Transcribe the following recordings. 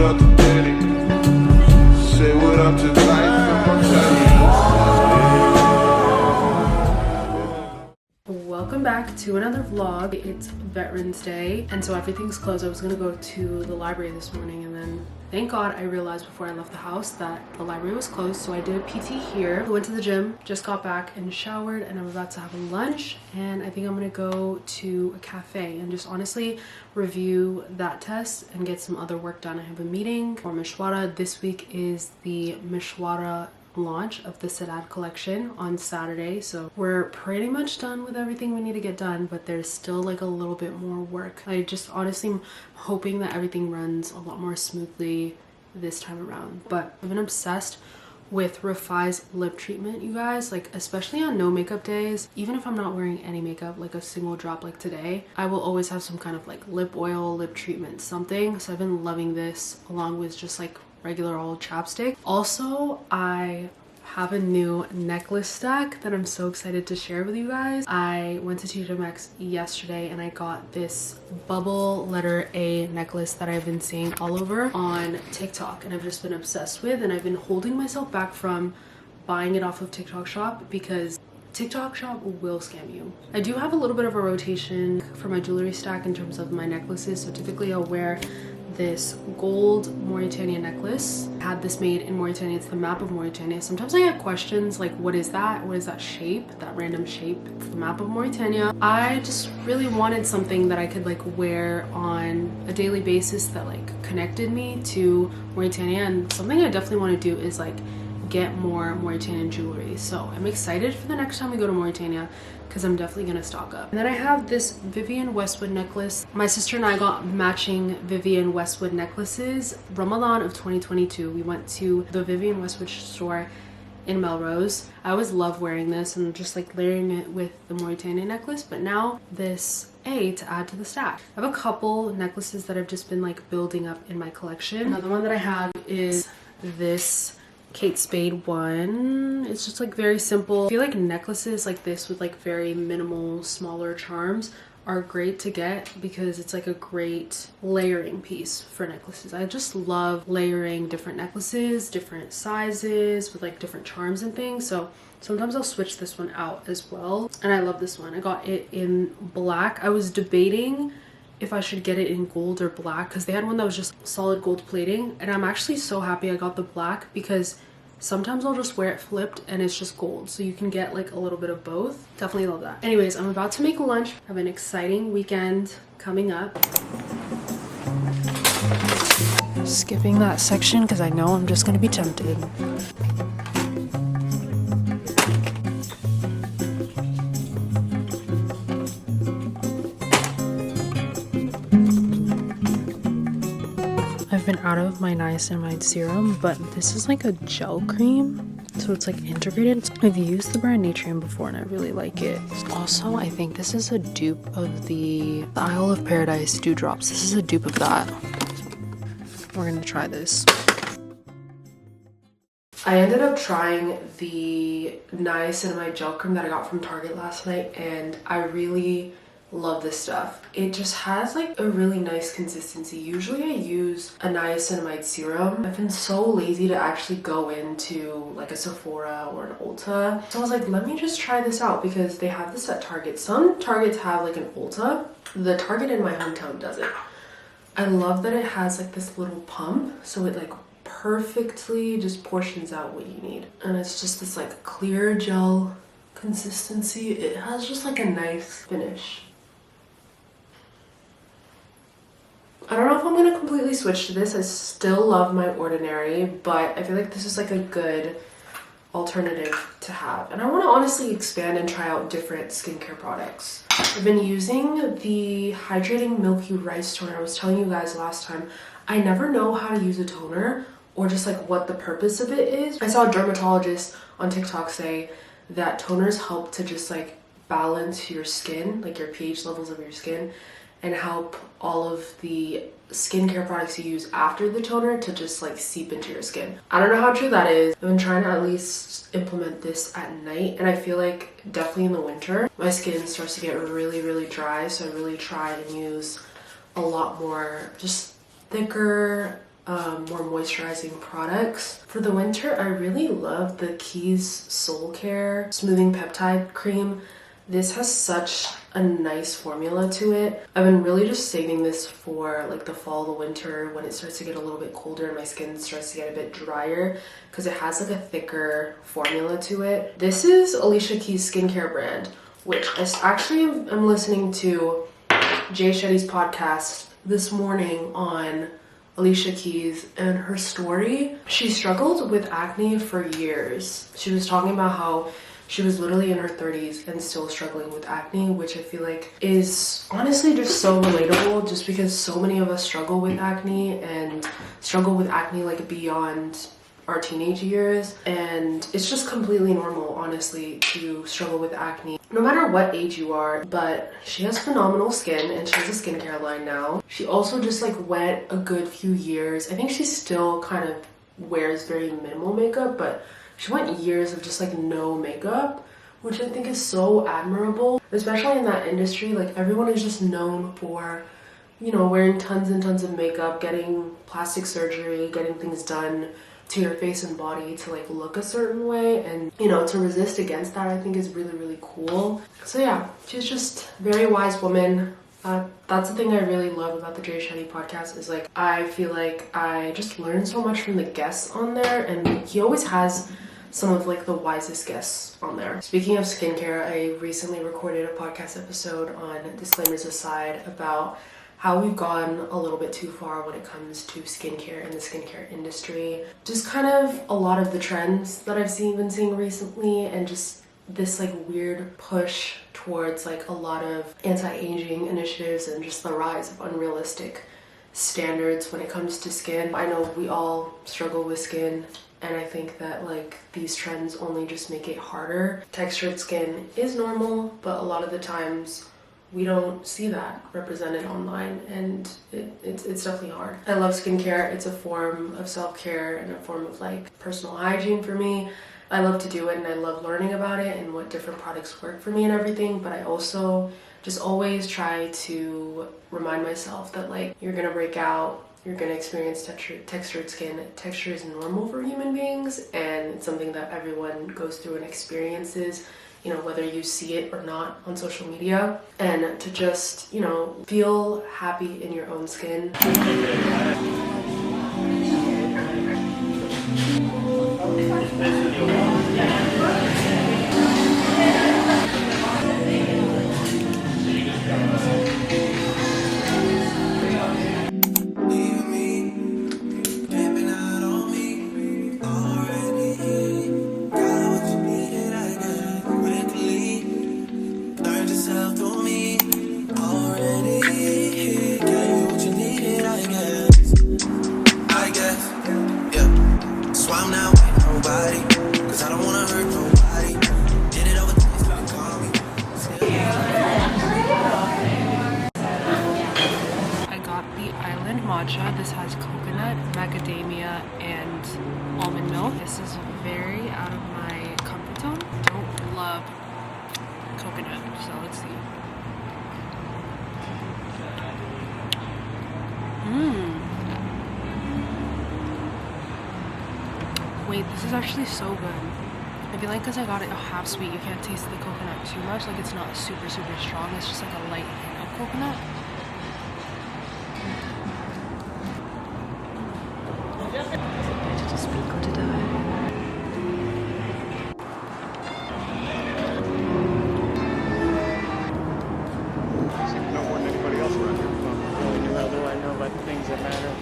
about the dating. Say what up to life, I'm Welcome back to another vlog. It's Veterans Day, and so everything's closed. I was gonna go to the library this morning, and then thank God I realized before I left the house that the library was closed, so I did a PT here. I went to the gym, just got back and showered, and I'm about to have a lunch, and I think I'm gonna go to a cafe and just honestly review that test and get some other work done. I have a meeting for Mishwara. This week is the Mishwara launch of the Sadat collection on Saturday, so we're pretty much done with everything we need to get done, but there's still like a little bit more work. I just honestly am hoping that everything runs a lot more smoothly this time around. But I've been obsessed with Rafai's lip treatment, you guys, like especially on no makeup days. Even if I'm not wearing any makeup, like a single drop like today, I will always have some kind of like lip oil, lip treatment, something. So I've been loving this along with just like regular old chapstick. Also, I have a new necklace stack that I'm so excited to share with you guys. I went to TJ Maxx yesterday and I got this bubble letter A necklace that I've been seeing all over on TikTok, and I've just been obsessed with, and I've been holding myself back from buying it off of TikTok Shop because TikTok Shop will scam you. I do have a little bit of a rotation for my jewelry stack in terms of my necklaces, so typically I'll wear this gold Mauritania necklace. I had this made in Mauritania. It's the map of Mauritania. Sometimes I get questions like, what is that? What is that shape? That random shape? It's the map of Mauritania. I just really wanted something that I could like wear on a daily basis that like connected me to Mauritania, and something I definitely want to do is like get more Mauritanian jewelry. So I'm excited for the next time we go to Mauritania because I'm definitely gonna stock up. And then I have this Vivienne Westwood necklace. My sister and I got matching Vivienne Westwood necklaces. Ramadan of 2022, we went to the Vivienne Westwood store in Melrose. I always love wearing this and just like layering it with the Mauritania necklace, but now this A to add to the stack. I have a couple necklaces that I've just been like building up in my collection. Another one that I have is this Kate Spade one. It's just like very simple. I feel like necklaces like this with like very minimal smaller charms are great to get because it's like a great layering piece for necklaces. I just love layering different necklaces, different sizes with like different charms and things. So sometimes I'll switch this one out as well, and I love this one. I got it in black. I was debating if I should get it in gold or black because they had one that was just solid gold plating, and I'm actually so happy I got the black because sometimes I'll just wear it flipped and it's just gold, so you can get like a little bit of both. Definitely love that. Anyways, I'm about to make lunch. I have an exciting weekend coming up. Skipping that section because I know I'm just gonna be tempted. I've been out of my niacinamide serum, but this is like a gel cream, so it's like integrated. I've used the brand Natrium before and I really like it. Also, I think this is a dupe of the Isle of Paradise Dewdrops. This is a dupe of that. We're gonna try this. I ended up trying the niacinamide gel cream that I got from Target last night, and I really love this stuff. It just has like a really nice consistency. Usually I use a niacinamide serum. I've been so lazy to actually go into like a Sephora or an Ulta, so I was like, let me just try this out because they have this at Target. Some Targets have like an Ulta. The Target in my hometown doesn't. I love that it has like this little pump, so it like perfectly just portions out what you need, and it's just this like clear gel consistency. It has just like a nice finish. I don't know if I'm gonna completely switch to this. I still love my Ordinary, but I feel like this is like a good alternative to have. And I want to honestly expand and try out different skincare products. I've been using the Hydrating Milky Rice Toner. I was telling you guys last time, I never know how to use a toner or just like what the purpose of it is. I saw a dermatologist on TikTok say that toners help to just like balance your skin, like your pH levels of your skin, and help all of the skincare products you use after the toner to just like seep into your skin. I don't know how true that is. I've been trying to at least implement this at night, and I feel like definitely in the winter my skin starts to get really dry, so I really try and use a lot more just thicker more moisturizing products. For the winter, I really love the Keys Soul Care Smoothing Peptide Cream. This has such a nice formula to it. I've been really just saving this for like the fall, the winter, when it starts to get a little bit colder and my skin starts to get a bit drier, because it has like a thicker formula to it. This is Alicia Keys' skincare brand, which I actually am listening to Jay Shetty's podcast this morning on Alicia Keys and her story. She struggled with acne for years. She was talking about how she was literally in her 30s and still struggling with acne, which I feel like is honestly just so relatable, just because so many of us struggle with acne and struggle with acne like beyond our teenage years. And it's just completely normal, honestly, to struggle with acne, no matter what age you are. But she has phenomenal skin and she has a skincare line now. She also just like went a good few years. I think she still kind of wears very minimal makeup, but she went years of just like no makeup, which I think is so admirable, especially in that industry. Like everyone is just known for, you know, wearing tons and tons of makeup, getting plastic surgery, getting things done to your face and body to like look a certain way, and you know, to resist against that I think is really, really cool. So yeah, she's just a very wise woman. That's the thing I really love about the Jay Shetty podcast, is like I feel like I just learn so much from the guests on there, and he always has some of like the wisest guests on there. Speaking of skincare, I recently recorded a podcast episode on Disclaimers Aside about how we've gone a little bit too far when it comes to skincare and the skincare industry. Just kind of a lot of the trends that I've been seeing recently, and just this like weird push towards like a lot of anti-aging initiatives and just the rise of unrealistic standards when it comes to skin. I know we all struggle with skin, and I think that like these trends only just make it harder. Textured skin is normal, but a lot of the times we don't see that represented online, and it's definitely hard. I love skincare. It's a form of self-care and a form of like personal hygiene for me. I love to do it and I love learning about it and what different products work for me and everything, but I also just always try to remind myself that like you're gonna break out, you're gonna experience textured skin. Texture is normal for human beings, and it's something that everyone goes through and experiences, you know, whether you see it or not on social media. And to just, you know, feel happy in your own skin. This has coconut, macadamia, and almond milk. This is very out of my comfort zone. Don't love coconut, so let's see. Wait, this is actually so good. I feel like because I got it half sweet, you can't taste the coconut too much. Like it's not super strong. It's just like a light hint of coconut. What things that matter?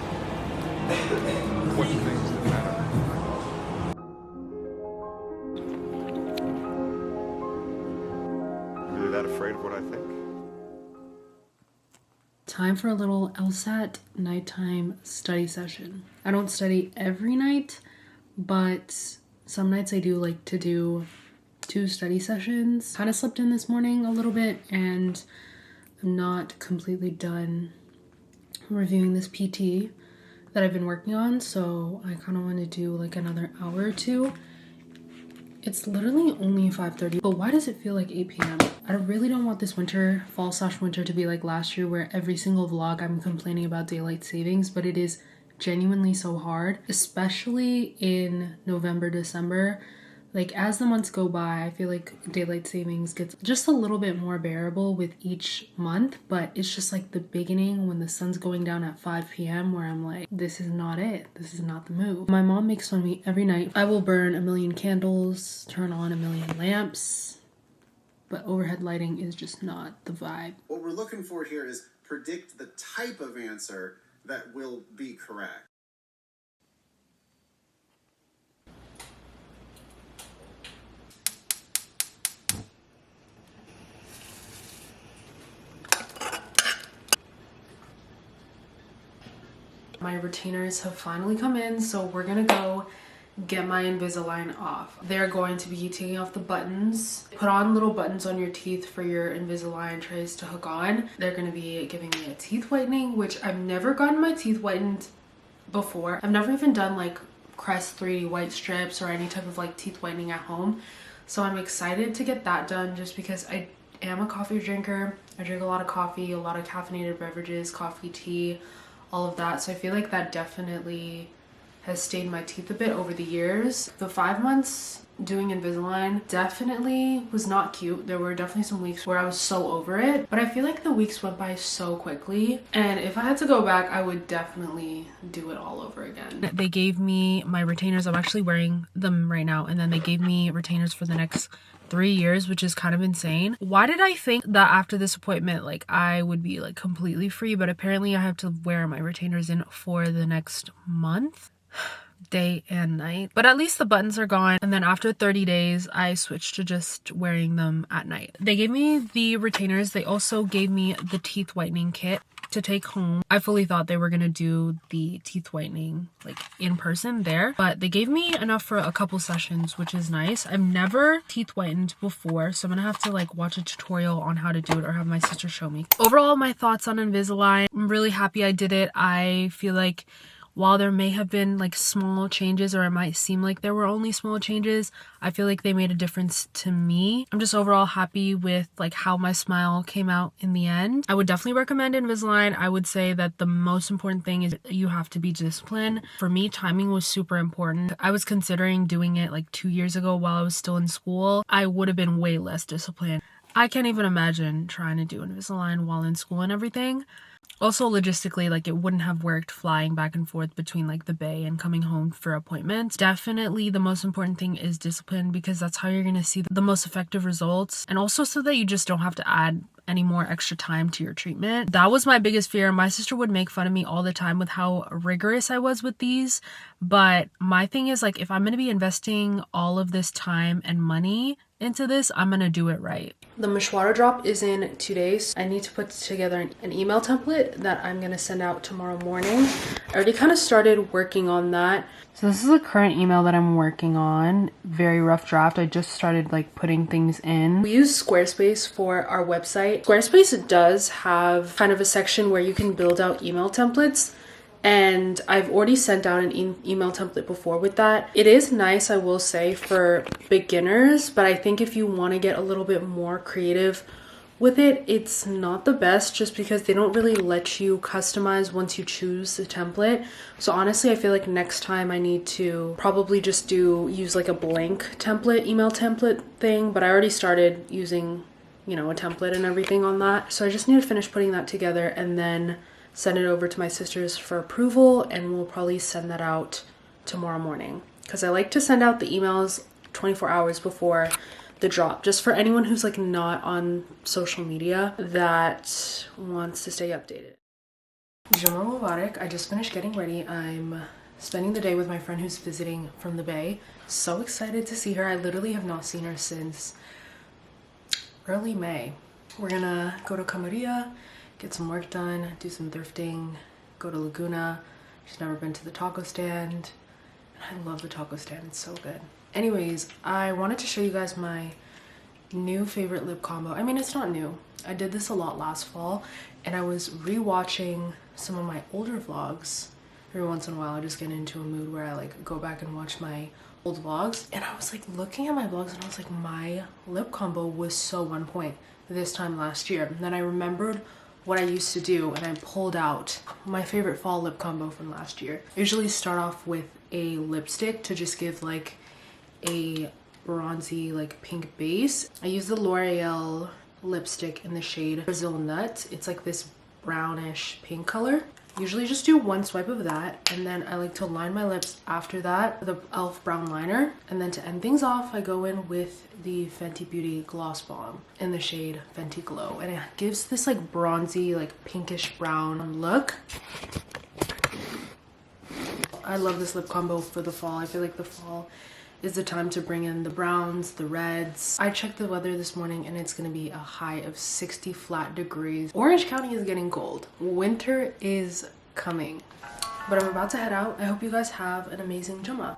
Really that afraid of what I think? Time for a little LSAT nighttime study session. I don't study every night, but some nights I do like to do 2 study sessions. Kind of slept in this morning a little bit, and I'm not completely done reviewing this PT that I've been working on, so I kind of want to do like another hour or 2. It's literally only 5:30, but why does it feel like 8 p.m? I really don't want this fall/winter to be like last year, where every single vlog I'm complaining about daylight savings, but it is genuinely so hard, especially in November, December. Like as the months go by, I feel like daylight savings gets just a little bit more bearable with each month, but it's just like the beginning when the sun's going down at 5 p.m. where I'm like, this is not it. This is not the move. My mom makes fun of me every night. I will burn a million candles, turn on a million lamps, but overhead lighting is just not the vibe. What we're looking for here is predict the type of answer that will be correct. My retainers have finally come in, so we're gonna go get my Invisalign off. They're going to be taking off the buttons. Put on little buttons on your teeth for your Invisalign trays to hook on. They're gonna be giving me a teeth whitening, which I've never gotten my teeth whitened before. I've never even done like Crest 3D white strips or any type of like teeth whitening at home. So I'm excited to get that done just because I am a coffee drinker. I drink a lot of coffee, a lot of caffeinated beverages, coffee, tea, all of that. So I feel like that definitely has stained my teeth a bit over the years. The 5 months doing Invisalign definitely was not cute. There were definitely some weeks where I was so over it, but I feel like the weeks went by so quickly, and if I had to go back, I would definitely do it all over again. They gave me my retainers. I'm actually wearing them right now, and then they gave me retainers for the next 3 years, which is kind of insane. Why did I think that after this appointment, like I would be like completely free, but apparently I have to wear my retainers in for the next month, day and night. But at least the buttons are gone, and then after 30 days I switched to just wearing them at night. They gave me the retainers. They also gave me the teeth whitening kit to take home. I fully thought they were gonna do the teeth whitening like in person there, but they gave me enough for a couple sessions, which is nice. I've never teeth whitened before, so I'm gonna have to like watch a tutorial on how to do it or have my sister show me. Overall, my thoughts on Invisalign, I'm really happy I did it. I feel like while there may have been like small changes, or it might seem like there were only small changes, I feel like they made a difference to me. I'm just overall happy with like how my smile came out in the end. I would definitely recommend Invisalign. I would say that the most important thing is you have to be disciplined. For me, timing was super important. I was considering doing it like 2 years ago while I was still in school. I would have been way less disciplined. I can't even imagine trying to do Invisalign while in school and everything. Also, logistically, like it wouldn't have worked flying back and forth between like the Bay and coming home for appointments. Definitely the most important thing is discipline, because that's how you're going to see the most effective results, and also so that you just don't have to add any more extra time to your treatment. That was my biggest fear. My sister would make fun of me all the time with how rigorous I was with these, but my thing is like if I'm going to be investing all of this time and money into this, I'm gonna do it right. The mishwara drop is in 2 days. I need to put together an email template that I'm gonna send out tomorrow morning. I already kind of started working on that. So this is the current email that I'm working on. Very rough draft. I just started like putting things in. We use Squarespace for our website. Squarespace does have kind of a section where you can build out email templates, and I've already sent out an email template before with that. It is nice, I will say, for beginners, but I think if you want to get a little bit more creative with it, it's not the best, just because they don't really let you customize once you choose the template. So honestly, I feel like next time I need to probably just use like a blank template, email template thing, but I already started using, you know, a template and everything on that. So I just need to finish putting that together and then send it over to my sisters for approval, and we'll probably send that out tomorrow morning, because I like to send out the emails 24 hours before the drop, just for anyone who's like not on social media that wants to stay updated. Juma Mubarak. I just finished getting ready. I'm spending the day with my friend who's visiting from the Bay. So excited to see her. I literally have not seen her since early May. We're gonna go to Camaria, get some work done, do some thrifting, go to Laguna. She's never been to the taco stand, and I love the taco stand, it's so good. Anyways, I wanted to show you guys my new favorite lip combo. I mean, it's not new. I did this a lot last fall, and I was rewatching some of my older vlogs. Every once in a while, I just get into a mood where I like go back and watch my old vlogs, and I was like looking at my vlogs, and I was like, my lip combo was so on point this time last year. And then I remembered what I used to do, and I pulled out my favorite fall lip combo from last year. I usually start off with a lipstick to just give like a bronzy like pink base. I use the L'Oreal lipstick in the shade Brazil Nut. It's like this brownish pink color. Usually just do one swipe of that, and then I like to line my lips after that with the e.l.f. brown liner. And then to end things off, I go in with the Fenty Beauty Gloss Bomb in the shade Fenty Glow, and it gives this like bronzy, like pinkish brown look. I love this lip combo for the fall. I feel like the fall is the time to bring in the browns, the reds. I checked the weather this morning and it's gonna be a high of 60 flat degrees. Orange County is getting cold. Winter is coming. But I'm about to head out. I hope you guys have an amazing Jummah.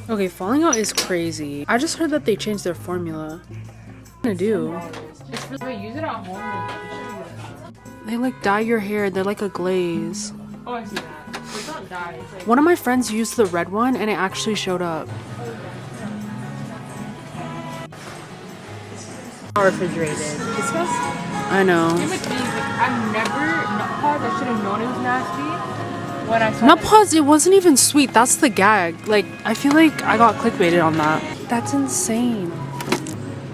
Okay, falling out is crazy. I just heard that they changed their formula. What am I gonna do? Use it at home. They like dye your hair. They're like a glaze. Oh, I see that. It's not dye. It's like One of my friends used the red one and it actually showed up. refrigerated. Disgusting. I know. I've never nut pause. I should have known it was nasty. When I saw Nut pause, it wasn't even sweet. That's the gag. Like, I feel like I got clickbaited on that. That's insane.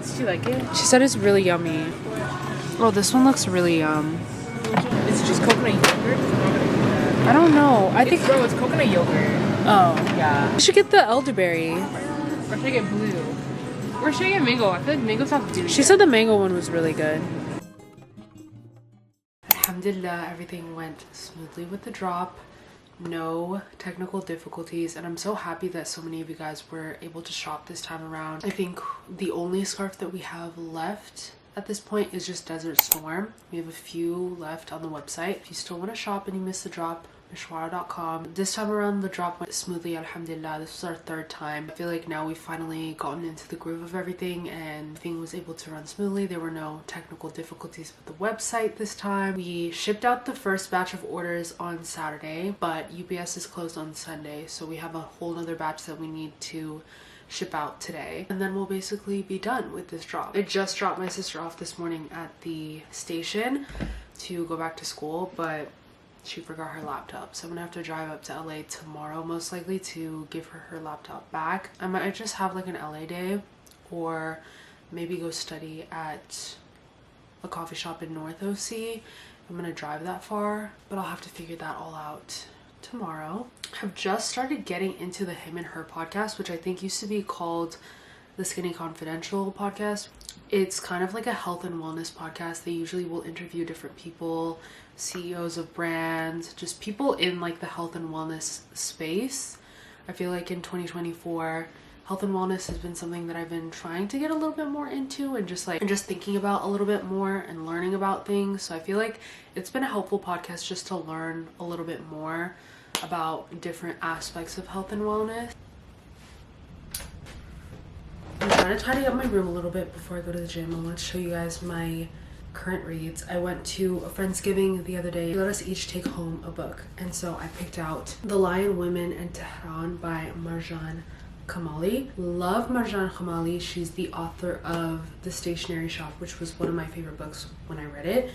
Did she like it? She said it's really yummy. Oh, this one looks really yum. It's just coconut yogurt. I don't know. I think it's coconut yogurt. Oh. Yeah. I should get the elderberry. Or should I get blue? Or should I get mango? I feel like mango sounds good. She said the mango one was really good. Alhamdulillah, everything went smoothly with the drop. No technical difficulties, and I'm so happy that so many of you guys were able to shop this time around. I think the only scarf that we have left at this point is just Desert Storm. We have a few left on the website. If you still want to shop and you missed the drop, mishwara.com. This time around the drop went smoothly, alhamdulillah. This was our third time. I feel like now we've finally gotten into the groove of everything and everything was able to run smoothly. There were no technical difficulties with the website this time. We shipped out the first batch of orders on Saturday, but UPS is closed on Sunday, so we have a whole other batch that we need to ship out today, and then we'll basically be done with this drop. I just dropped my sister off this morning at the station to go back to school, but she forgot her laptop, so I'm gonna have to drive up to LA tomorrow most likely to give her her laptop back. I might just have like an LA day, or maybe go study at a coffee shop in North OC. I'm gonna drive that far, but I'll have to figure that all out tomorrow. I've just started getting into the Him and Her podcast, which I think used to be called the Skinny Confidential podcast. It's kind of like a health and wellness podcast. They usually will interview different people, CEOs of brands, just people in like the health and wellness space. I feel like in 2024, health and wellness has been something that I've been trying to get a little bit more into, and just thinking about a little bit more and learning about things. So I feel like it's been a helpful podcast just to learn a little bit more about different aspects of health and wellness. I'm trying to tidy up my room a little bit before I go to the gym. I want to show you guys my current reads. I went to a Friendsgiving the other day. They let us each take home a book, and so I picked out The Lion, Women, and Tehran by Marjan Kamali. Love Marjan Kamali. She's the author of The Stationery Shop, which was one of my favorite books when I read it.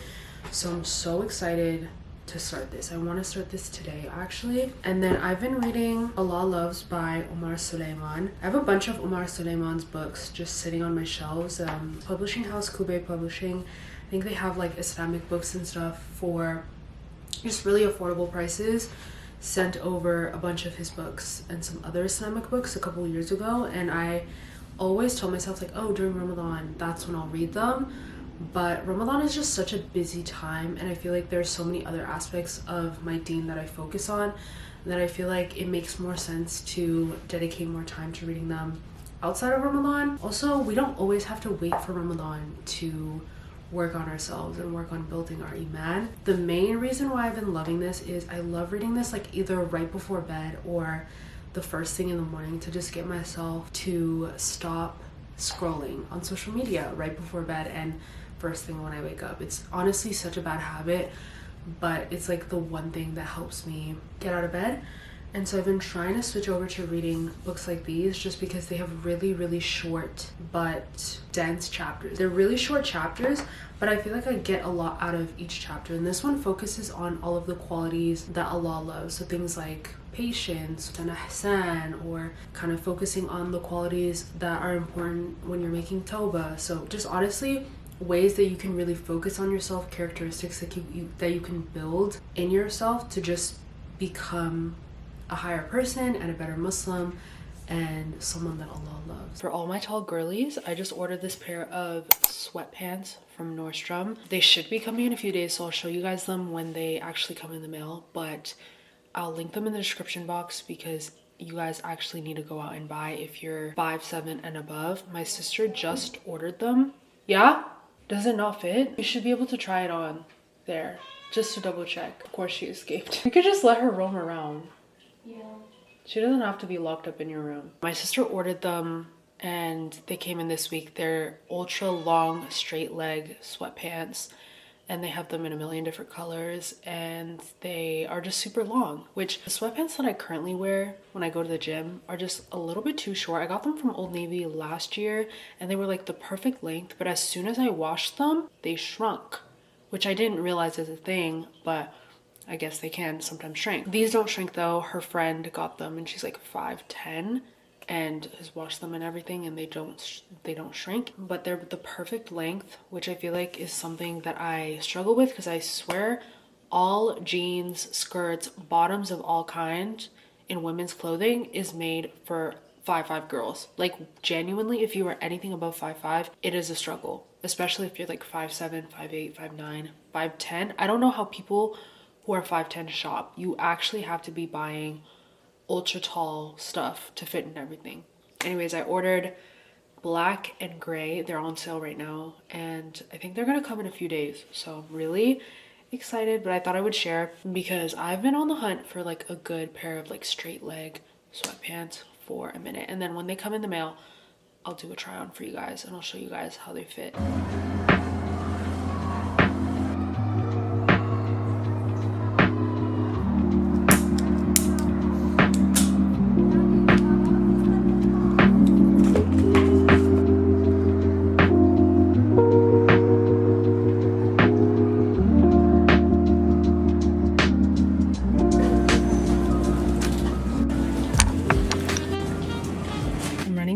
So I'm so excited to start this. I want to start this today actually. And then I've been reading Allah Loves by Omar Suleiman. I have a bunch of Omar Suleiman's books just sitting on my shelves. Publishing house Kube Publishing, I think they have like Islamic books and stuff for just really affordable prices. Sent over a bunch of his books and some other Islamic books a couple years ago, and I always told myself like, oh, during Ramadan that's when I'll read them. But Ramadan is just such a busy time, and I feel like there's so many other aspects of my deen that I focus on that I feel like it makes more sense to dedicate more time to reading them outside of Ramadan. Also, we don't always have to wait for Ramadan to work on ourselves and work on building our iman. The main reason why I've been loving this is I love reading this like either right before bed or the first thing in the morning to just get myself to stop scrolling on social media right before bed and first thing when I wake up. It's honestly such a bad habit, but it's like the one thing that helps me get out of bed. And so I've been trying to switch over to reading books like these just because they have really short but dense chapters. They're really short chapters, but I feel like I get a lot out of each chapter. And this one focuses on all of the qualities that Allah loves. So things like patience and ihsan, or kind of focusing on the qualities that are important when you're making tawbah. So just honestly, ways that you can really focus on yourself, characteristics that you can build in yourself to just become a higher person and a better Muslim and someone that Allah loves. For all my tall girlies, I just ordered this pair of sweatpants from Nordstrom. They should be coming in a few days, so I'll show you guys them when they actually come in the mail, but I'll link them in the description box because you guys actually need to go out and buy if you're 5'7" and above. My sister just ordered them. Yeah? Does it not fit? You should be able to try it on there just to double check. Of course she escaped. You could just let her roam around. Yeah. She doesn't have to be locked up in your room. My sister ordered them and they came in this week. They're ultra long straight leg sweatpants and they have them in a million different colors and they are just super long, which the sweatpants that I currently wear when I go to the gym are just a little bit too short. I got them from Old Navy last year and they were like the perfect length, but as soon as I washed them, they shrunk, which I didn't realize is a thing, but I guess they can sometimes shrink. These don't shrink though. Her friend got them and she's like 5'10" and has washed them and everything, and they don't shrink, but they're the perfect length, which I feel like is something that I struggle with because I swear all jeans, skirts, bottoms of all kind in women's clothing is made for 5'5" girls. Like genuinely, if you are anything above 5'5", it is a struggle, especially if you're like 5'7", 5'8", 5'9", 5'10". I don't know how people who are 5'10" shop. You actually have to be buying ultra tall stuff to fit in everything. Anyways, I ordered black and gray. They're on sale right now and I think they're gonna come in a few days, so I'm really excited. But I thought I would share because I've been on the hunt for like a good pair of like straight leg sweatpants for a minute, and then when they come in the mail I'll do a try on for you guys and I'll show you guys how they fit.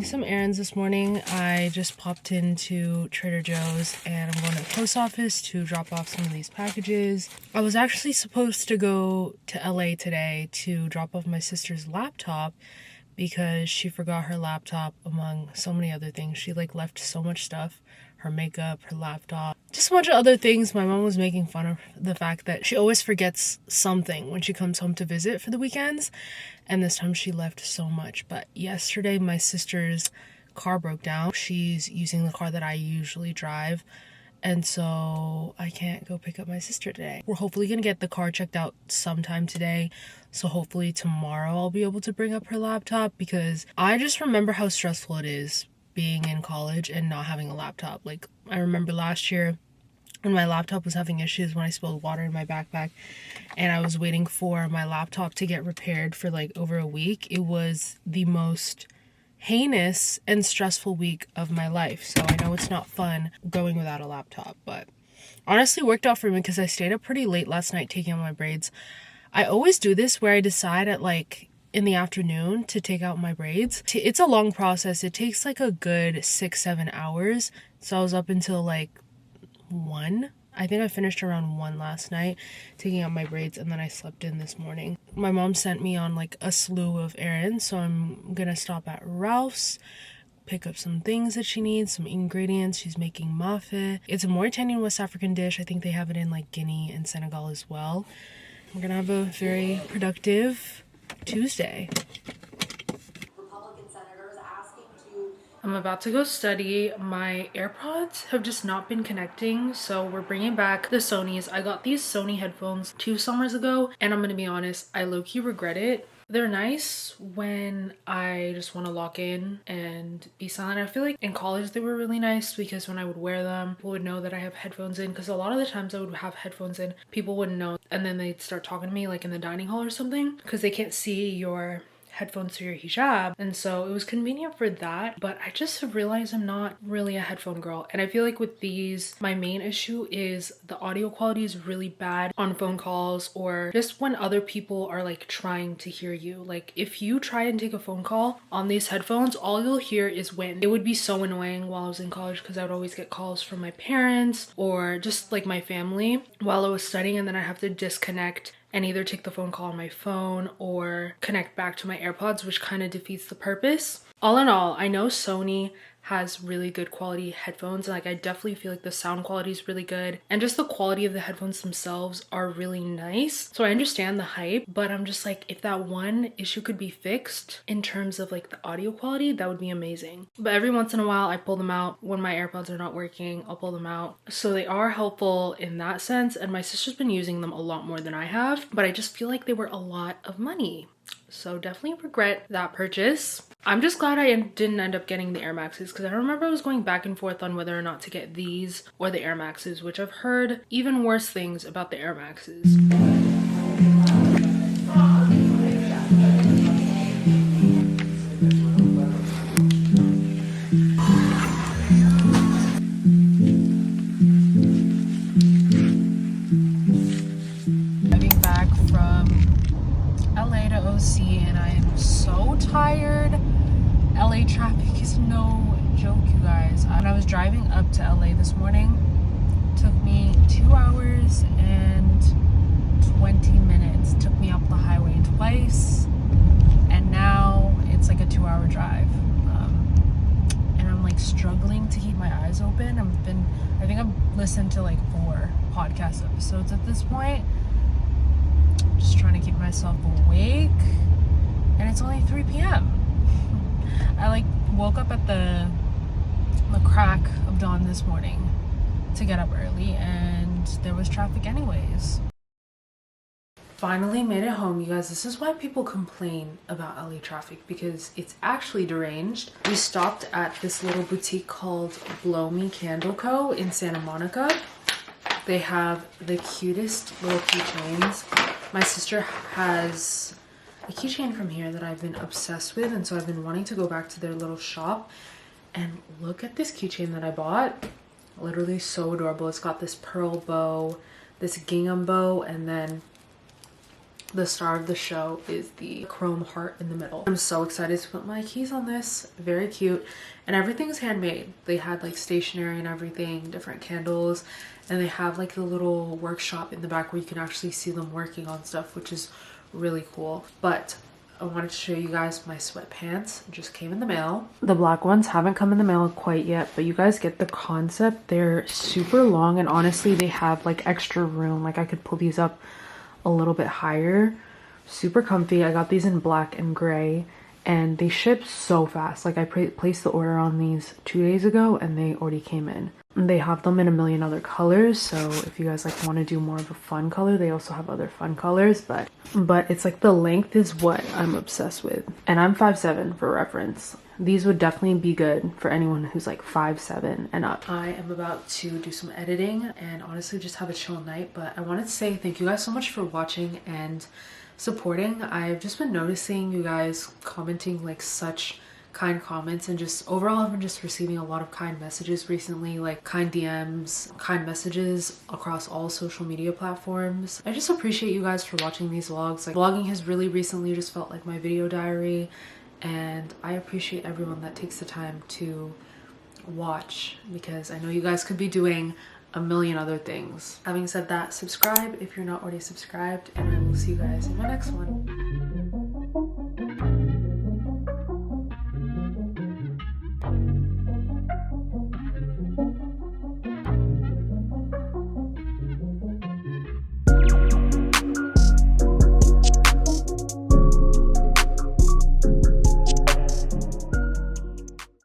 Some errands this morning. I just popped into Trader Joe's and I'm going to the post office to drop off some of these packages. I was actually supposed to go to LA today to drop off my sister's laptop because she forgot her laptop among so many other things. She like left so much stuff, her makeup, her laptop, just a bunch of other things. My mom was making fun of the fact that she always forgets something when she comes home to visit for the weekends, and this time she left so much. But yesterday my sister's car broke down. She's using the car that I usually drive, and so I can't go pick up my sister today. We're hopefully gonna get the car checked out sometime today, so hopefully tomorrow I'll be able to bring up her laptop, because I just remember how stressful it is being in college and not having a laptop. Like, I remember last year when my laptop was having issues when I spilled water in my backpack and I was waiting for my laptop to get repaired for like over a week. It was the most heinous and stressful week of my life. So I know it's not fun going without a laptop, but honestly worked out for me because I stayed up pretty late last night taking out my braids. I always do this where I decide at like in the afternoon to take out my braids. It's a long process. It takes like a good 6-7 hours. So I was up until like 1. I think I finished around 1 last night taking out my braids, and then I slept in this morning. My mom sent me on like a slew of errands, so I'm gonna stop at Ralph's, pick up some things that she needs, some ingredients. She's making mafe. It's a Mauritanian West African dish. I think they have it in like Guinea and Senegal as well. We're gonna have a very productive Tuesday. Republican senators asking to I'm I'm about to go study. My AirPods have just not been connecting, so we're bringing back the Sonys. I got these Sony headphones 2 summers ago, and I'm gonna be honest, I low-key regret it. They're nice when I just want to lock in and be silent. I feel like in college they were really nice because when I would wear them, people would know that I have headphones in, because a lot of the times I would have headphones in, people wouldn't know, and then they'd start talking to me like in the dining hall or something because they can't see your headphones through your hijab, and so it was convenient for that. But I just realized I'm not really a headphone girl, and I feel like with these, my main issue is the audio quality is really bad on phone calls or just when other people are like trying to hear you. Like if you try and take a phone call on these headphones, all you'll hear is wind. It would be so annoying while I was in college because I would always get calls from my parents or just like my family while I was studying, and then I have to disconnect and either take the phone call on my phone or connect back to my AirPods, which kind of defeats the purpose. All in all, I know Sony has really good quality headphones, and like I definitely feel like the sound quality is really good and just the quality of the headphones themselves are really nice. So I understand the hype, but I'm just like, if that one issue could be fixed in terms of like the audio quality, that would be amazing. But every once in a while I pull them out. When my AirPods are not working, I'll pull them out. So they are helpful in that sense, and my sister's been using them a lot more than I have, but I just feel like they were a lot of money. So definitely regret that purchase. I'm just glad I didn't end up getting the Air Maxes, because I remember I was going back and forth on whether or not to get these or the Air Maxes, which I've heard even worse things about the Air Maxes. Driving back from LA to OC, and I am so tired. LA traffic is no joke, you guys. When I was driving up to LA this morning, it took me 2 hours and 20 minutes. It took me up the highway twice, and now it's like a 2-hour drive. And I'm like struggling to keep my eyes open. I think I've listened to like 4 podcast episodes at this point. Just trying to keep myself awake, and it's only 3 p.m. I like woke up at the crack of dawn this morning to get up early, and there was traffic anyways. Finally made it home, you guys. This is why people complain about LA traffic, because it's actually deranged. We stopped at this little boutique called Blow Me Candle Co. in Santa Monica. They have the cutest little keychains. My sister has a keychain from here that I've been obsessed with, and so I've been wanting to go back to their little shop. And look at this keychain that I bought. Literally so adorable. It's got this pearl bow, this gingham bow, and then the star of the show is the chrome heart in the middle. I'm so excited to put my keys on this. Very cute. And everything's handmade. They had like stationery and everything, different candles, and they have like the little workshop in the back where you can actually see them working on stuff, which is really cool. But I wanted to show you guys my sweatpants. It just came in the mail. The black ones haven't come in the mail quite yet, but you guys get the concept. They're super long, and honestly they have like extra room. Like I could pull these up a little bit higher. Super comfy. I got these in black and gray, and they ship so fast. Like I placed the order on these 2 days ago and they already came in. They have them in a million other colors, so if you guys like want to do more of a fun color, they also have other fun colors, but it's like the length is what I'm obsessed with. And I'm 5'7" for reference. These would definitely be good for anyone who's like 5'7" and up. I am about to do some editing and honestly just have a chill night, but I wanted to say thank you guys so much for watching and supporting. I've just been noticing you guys commenting like such kind comments, and just overall I've been just receiving a lot of kind messages recently, like kind DMs, kind messages across all social media platforms. I just appreciate you guys for watching these vlogs. Like vlogging has really recently just felt like my video diary, and I appreciate everyone that takes the time to watch, because I know you guys could be doing a million other things. Having said that, subscribe if you're not already subscribed, and I will see you guys in my next one.